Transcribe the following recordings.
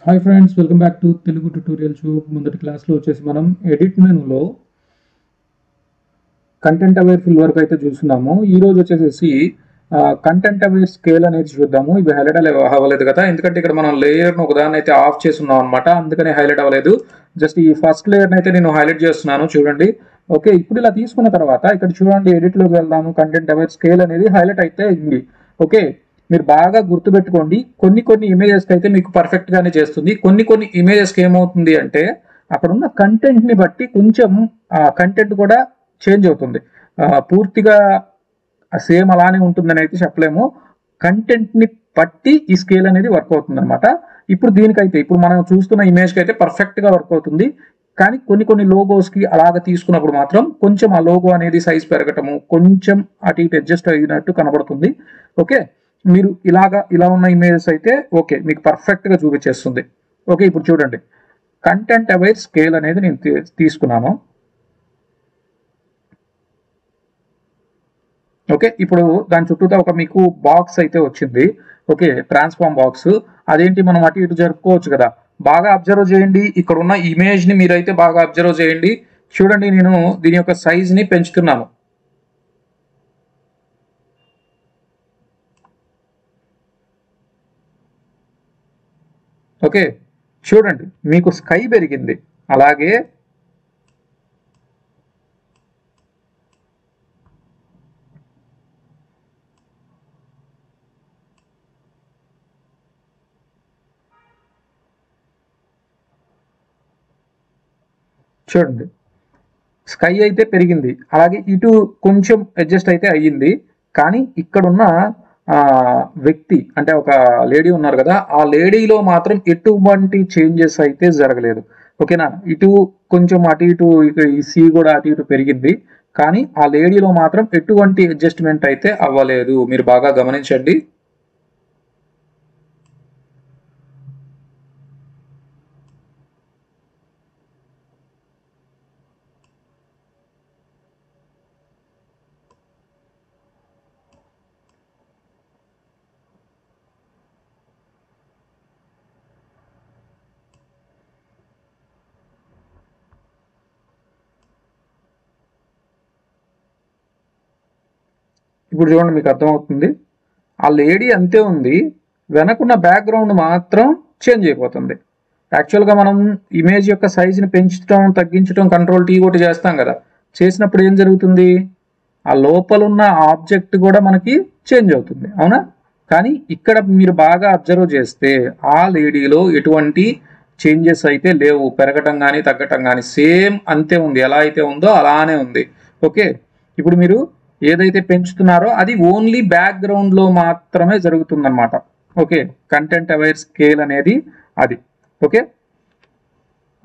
Hi friends, welcome back to Telugu tutorial tube. ముందటి క్లాస్లో వచ్చేసి మనం ఎడిట్ మెనూలో కంటెంట్ అవేర్ ఫిల్ వరకు అయితే చూస్తున్నాము. ఈ రోజు వచ్చేసి కంటెంట్ అవేర్ స్కేల్ అనేది చూద్దాము. ఇవి హైలైట్ అవ్వలేదు కదా, ఎందుకంటే ఇక్కడ మనం లేయర్ను ఒకదాన్ని అయితే ఆఫ్ చేసి ఉన్నాం అనమాట, అందుకని హైలైట్ అవ్వలేదు. జస్ట్ ఈ ఫస్ట్ లేయర్ని అయితే నేను హైలైట్ చేస్తున్నాను, చూడండి. ఓకే, ఇప్పుడు ఇలా తీసుకున్న తర్వాత ఇక్కడ చూడండి, ఎడిట్లోకి వెళ్దాము. కంటెంట్ అవేర్ స్కేల్ అనేది హైలైట్ అయితే అయింది. ఓకే, మీరు బాగా గుర్తుపెట్టుకోండి, కొన్ని ఇమేజెస్కి అయితే మీకు పర్ఫెక్ట్గానే చేస్తుంది. కొన్ని ఇమేజెస్కి ఏమవుతుంది అంటే అక్కడ ఉన్న కంటెంట్ని బట్టి కొంచెం కంటెంట్ కూడా చేంజ్ అవుతుంది. పూర్తిగా సేమ్ అలానే ఉంటుందని అయితే చెప్పలేము. కంటెంట్ని బట్టి ఈ స్కేల్ అనేది వర్క్ అవుతుంది అనమాట. ఇప్పుడు మనం చూస్తున్న ఇమేజ్కి అయితే పర్ఫెక్ట్గా వర్క్ అవుతుంది. కానీ కొన్ని లోగోస్కి అలాగ తీసుకున్నప్పుడు మాత్రం కొంచెం ఆ లోగో అనేది సైజ్ పెరగటము, కొంచెం అటు ఇటు అడ్జస్ట్ అయినట్టు కనబడుతుంది. ఓకే, మీరు ఇలా ఉన్న ఇమేజెస్ అయితే ఓకే, మీకు పర్ఫెక్ట్గా చూపించేస్తుంది. ఓకే, ఇప్పుడు చూడండి, కంటెంట్ అవేర్ స్కేల్ అనేది నేను తీసుకున్నాను. ఓకే, ఇప్పుడు దాని చుట్టూతా ఒక మీకు బాక్స్ అయితే వచ్చింది. Okay, transform box. అదేంటి, మనం అటు ఇటు జరుపుకోవచ్చు కదా. బాగా అబ్జర్వ్ చేయండి, ఇక్కడ ఉన్న ఇమేజ్ని మీరైతే బాగా అబ్జర్వ్ చేయండి. చూడండి, నేను దీని యొక్క సైజ్ని పెంచుతున్నాను. ఓకే, చూడండి, మీకు స్కై పెరిగింది. అలాగే చూడండి, స్కై అయితే పెరిగింది, అలాగే ఇటు కొంచెం అడ్జస్ట్ అయితే అయ్యింది. కానీ ఇక్కడున్న వ్యక్తి అంటే ఒక లేడీ ఉన్నారు కదా, ఆ లేడీలో మాత్రం ఎటువంటి చేంజెస్ అయితే జరగలేదు. ఓకేనా, ఇటు కొంచెం అటు ఇటు ఈ సి కూడా అటు ఇటు పెరిగింది, కానీ ఆ లేడీలో మాత్రం ఎటువంటి అడ్జస్ట్మెంట్ అయితే అవ్వలేదు. మీరు బాగా గమనించండి. ఇప్పుడు చూడండి, మీకు అర్థమవుతుంది. ఆ లేడీ అంతే ఉంది, వెనకున్న బ్యాక్గ్రౌండ్ మాత్రం చేంజ్ అయిపోతుంది. యాక్చువల్గా మనం ఇమేజ్ యొక్క సైజుని పెంచడం, తగ్గించడం, కంట్రోల్ టీ కొట్టి చేస్తాం కదా. చేసినప్పుడు ఏం జరుగుతుంది, ఆ లోపల ఉన్న ఆబ్జెక్ట్ కూడా మనకి చేంజ్ అవుతుంది, అవునా. కానీ ఇక్కడ మీరు బాగా అబ్జర్వ్ చేస్తే ఆ లేడీలో ఎటువంటి చేంజెస్ అయితే లేవు, పెరగటం కానీ తగ్గటం కానీ సేమ్ అంతే ఉంది, ఎలా అయితే ఉందో అలానే ఉంది. ఓకే, ఇప్పుడు మీరు ఏదైతే పెంచుతున్నారో అది ఓన్లీ బ్యాక్గ్రౌండ్లో మాత్రమే జరుగుతుందన్నమాట. ఓకే, కంటెంట్ అవేర్ స్కేల్ అనేది అది. ఓకే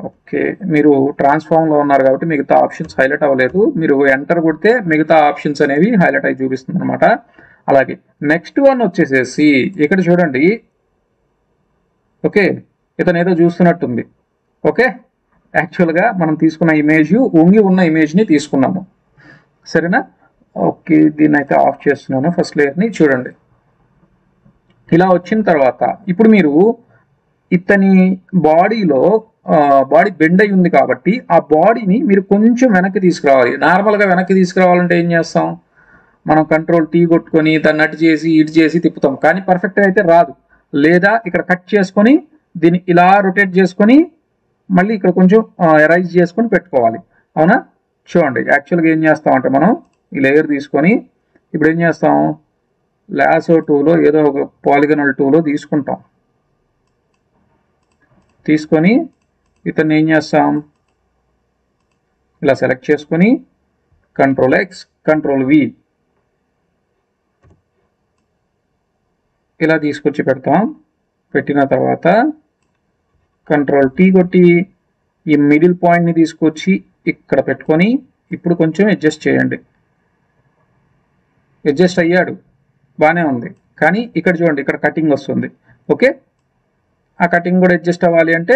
ఓకే, మీరు ట్రాన్స్ఫార్మ్లో ఉన్నారు కాబట్టి మిగతా ఆప్షన్స్ హైలైట్ అవ్వలేదు. మీరు ఎంటర్ కొడితే మిగతా ఆప్షన్స్ అనేవి హైలైట్ అయి చూపిస్తుంది అనమాట. అలాగే నెక్స్ట్ వన్ వచ్చేసేసి ఇక్కడ చూడండి. ఓకే, ఇతను ఏదో చూస్తున్నట్టుంది. ఓకే, యాక్చువల్గా మనం తీసుకున్న ఇమేజ్ వంగి ఉన్న ఇమేజ్ని తీసుకున్నాము, సరేనా. ఓకే, దీన్ని అయితే ఆఫ్ చేస్తున్నాను. ఫస్ట్ లేయర్ని చూడండి, ఇలా వచ్చిన తర్వాత ఇప్పుడు మీరు ఇతని బాడీలో బాడీ బెండ్ అయి ఉంది కాబట్టి ఆ బాడీని మీరు కొంచెం వెనక్కి తీసుకురావాలి. నార్మల్గా వెనక్కి తీసుకురావాలంటే ఏం చేస్తాం, మనం కంట్రోల్ టీ కొట్టుకొని దాన్ని అటు చేసి ఇటు చేసి తిప్పుతాం, కానీ పర్ఫెక్ట్గా అయితే రాదు. లేదా ఇక్కడ కట్ చేసుకొని దీన్ని ఇలా రొటేట్ చేసుకొని మళ్ళీ ఇక్కడ కొంచెం ఎరైజ్ చేసుకొని పెట్టుకోవాలి, అవునా. చూడండి, యాక్చువల్గా ఏం చేస్తాం అంటే మనం ఈ లేయర్ తీసుకొని ఇప్పుడు ఏం చేస్తాం, లాసో టూలో ఏదో ఒక పాలిగనల్ టూలో తీసుకొని ఇతన్ని ఏం చేస్తాం, ఇలా సెలెక్ట్ చేసుకొని కంట్రోల్ ఎక్స్ కంట్రోల్ వి ఇలా తీసుకొచ్చి పెడతాం. పెట్టిన తర్వాత కంట్రోల్ టీ కొట్టి ఈ మిడిల్ పాయింట్ని తీసుకొచ్చి ఇక్కడ పెట్టుకొని ఇప్పుడు కొంచెం అడ్జస్ట్ చేయండి. అడ్జస్ట్ అయ్యాడు, బాగానే ఉంది. కానీ ఇక్కడ చూడండి, ఇక్కడ కటింగ్ వస్తుంది. ఓకే, ఆ కటింగ్ కూడా అడ్జస్ట్ అవ్వాలి అంటే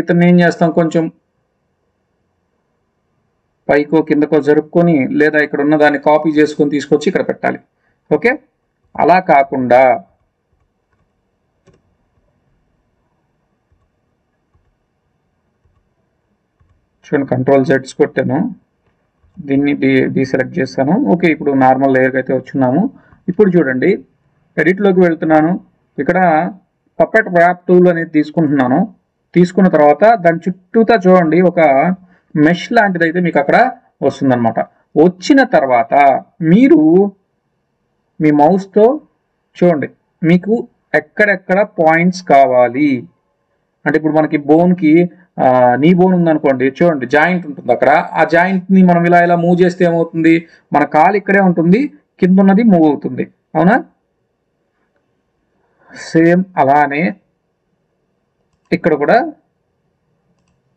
ఇతన్ని ఏం చేస్తాం, కొంచెం పైకో కిందకో జరుపుకొని లేదా ఇక్కడ ఉన్న దాన్ని కాపీ చేసుకొని తీసుకొచ్చి ఇక్కడ పెట్టాలి. ఓకే, అలా కాకుండా చూడండి కంట్రోల్ జెడ్స్ కొట్టాను, దీన్ని డీసెలెక్ట్ చేస్తాను. ఓకే, ఇప్పుడు నార్మల్ లేయర్కి అయితే వచ్చున్నాము. ఇప్పుడు చూడండి ఎడిట్లోకి వెళ్తున్నాను. ఇక్కడ పప్పెట్ వ్రాప్ టూల్ అనేది తీసుకుంటున్నాను. తీసుకున్న తర్వాత దాని చుట్టూతా చూడండి ఒక మెష్ లాంటిది అయితే మీకు అక్కడ వస్తుందన్నమాట. వచ్చిన తర్వాత మీరు మీ మౌస్తో చూడండి మీకు ఎక్కడెక్కడ పాయింట్స్ కావాలి అంటే, ఇప్పుడు మనకి బోన్కి నీ బోన్ ఉందనుకోండి, చూడండి జాయింట్ ఉంటుంది అక్కడ. ఆ జాయింట్ని మనం ఇలా మూవ్ చేస్తే ఏమవుతుంది, మన కాలు ఇక్కడే ఉంటుంది, కింద ఉన్నది మూవ్ అవుతుంది, అవునా? సేమ్ అలానే ఇక్కడ కూడా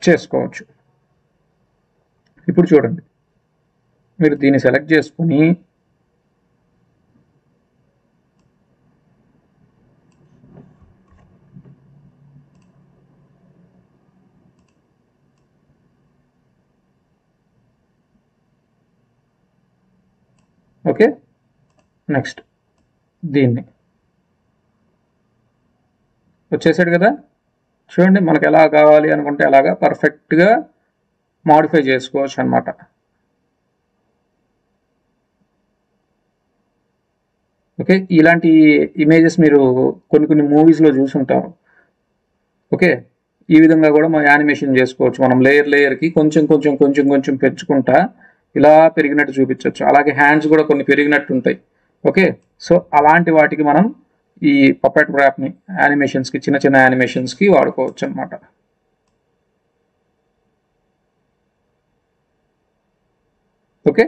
చేసుకోవచ్చు. ఇప్పుడు చూడండి మీరు దీన్ని సెలెక్ట్ చేసుకుని ఓకే, నెక్స్ట్ దీన్ని వచ్చేసాడు కదా. చూడండి మనకు ఎలా కావాలి అనుకుంటే అలాగా పర్ఫెక్ట్గా మాడిఫై చేసుకోవచ్చు అనమాట. ఓకే, ఇలాంటి ఇమేజెస్ మీరు కొన్ని మూవీస్లో చూసుంటారు. ఓకే, ఈ విధంగా కూడా మనం యానిమేషన్ చేసుకోవచ్చు. మనం లేయర్కి కొంచెం పెంచుకుంటా ఇలా పెరిగినట్టు చూపించవచ్చు. అలాగే హ్యాండ్స్ కూడా కొన్ని పెరిగినట్టు ఉంటాయి. ఓకే, సో అలాంటి వాటికి మనం ఈ పప్పెట్ వ్రాప్ని యానిమేషన్స్కి, చిన్న యానిమేషన్స్కి వాడుకోవచ్చు అనమాట. ఓకే,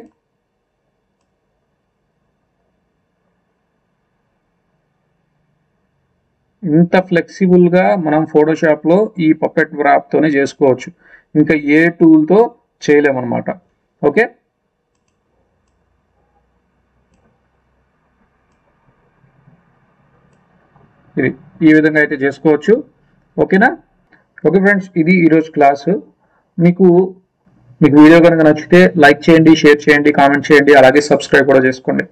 ఇంత ఫ్లెక్సిబుల్గా మనం ఫోటోషాప్లో ఈ పప్పెట్ వ్రాప్తోనే చేసుకోవచ్చు. ఇంకా ఏ టూల్తో చేయలేమన్నమాట. ఓకే, ఇది ఈ విధంగా అయితే చేసుకోవచ్చు. ఓకేనా? ఓకే ఫ్రెండ్స్, ఇది ఈరోజు క్లాసు. మీకు వీడియో కనుక నచ్చితే లైక్ చేయండి, షేర్ చేయండి, కామెంట్ చేయండి, అలాగే సబ్స్క్రైబ్ కూడా చేసుకోండి.